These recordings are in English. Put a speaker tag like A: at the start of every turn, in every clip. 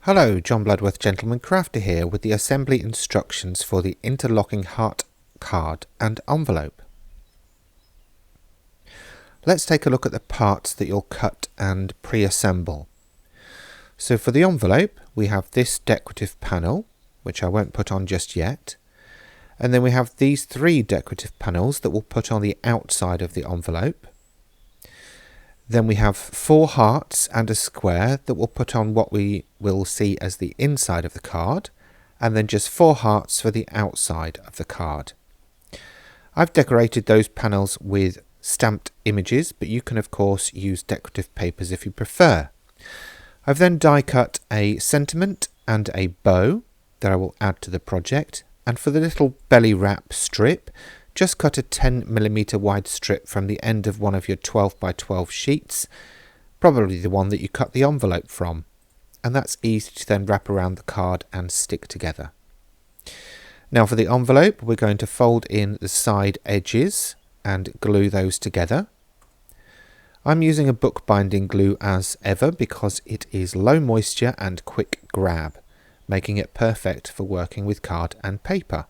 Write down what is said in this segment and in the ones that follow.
A: Hello, John Bloodworth Gentleman Crafter here with the assembly instructions for the interlocking heart card and envelope. Let's take a look at the parts that you'll cut and pre-assemble. So for the envelope we have this decorative panel, which I won't put on just yet, and then we have these three decorative panels that we'll put on the outside of the envelope. Then we have 4 hearts and a square that we'll put on what we will see as the inside of the card, and then just 4 hearts for the outside of the card. I've decorated those panels with stamped images, but you can of course use decorative papers if you prefer. I've then die cut a sentiment and a bow that I will add to the project, and for the little belly wrap strip, just cut a 10mm wide strip from the end of one of your 12x12 sheets, probably the one that you cut the envelope from, and that's easy to then wrap around the card and stick together. Now for the envelope we're going to fold in the side edges and glue those together. I'm using a bookbinding glue as ever because it is low moisture and quick grab, making it perfect for working with card and paper.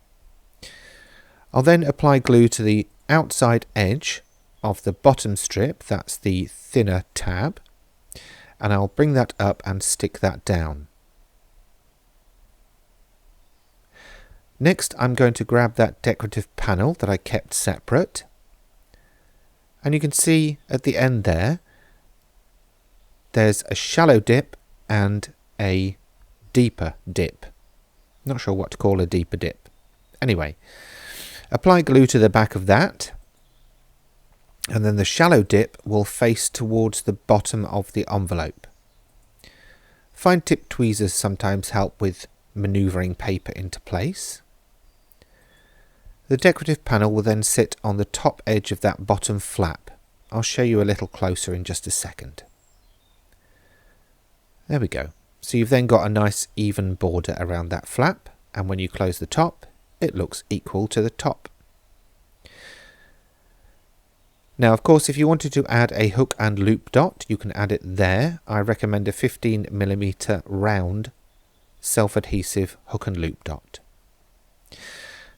A: I'll then apply glue to the outside edge of the bottom strip, that's the thinner tab, and I'll bring that up and stick that down. Next I'm going to grab that decorative panel that I kept separate, and you can see at the end there's a shallow dip and a deeper dip. Not sure what to call a deeper dip. Anyway, apply glue to the back of that, and then the shallow dip will face towards the bottom of the envelope. Fine tip tweezers sometimes help with manoeuvring paper into place. The decorative panel will then sit on the top edge of that bottom flap. I'll show you a little closer in just a second. There we go. So you've then got a nice even border around that flap, and when you close the top, it looks equal to the top. Now of course if you wanted to add a hook and loop dot, you can add it there. I recommend a 15mm round self-adhesive hook and loop dot.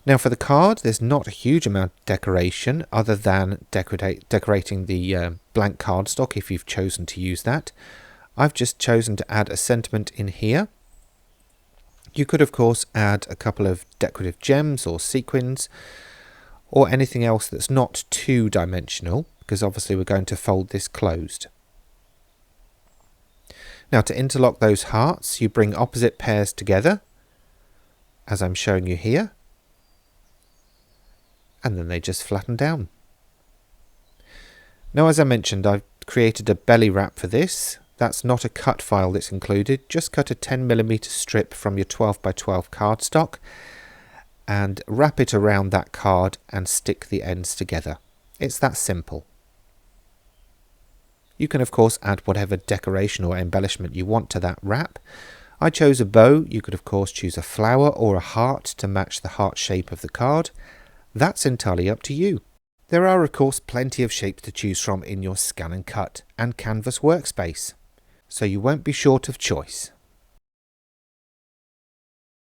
A: Now for the card there's not a huge amount of decoration other than decorating the blank cardstock if you've chosen to use that. I've just chosen to add a sentiment in here. You could of course add a couple of decorative gems or sequins or anything else that's not two-dimensional, because obviously we're going to fold this closed. Now to interlock those hearts you bring opposite pairs together as I'm showing you here, and then they just flatten down. Now as I mentioned, I've created a belly wrap for this. That's not a cut file that's included, just cut a 10mm strip from your 12x12 cardstock and wrap it around that card and stick the ends together. It's that simple. You can of course add whatever decoration or embellishment you want to that wrap. I chose a bow. You could of course choose a flower or a heart to match the heart shape of the card. That's entirely up to you. There are of course plenty of shapes to choose from in your scan and cut and canvas workspace, so you won't be short of choice.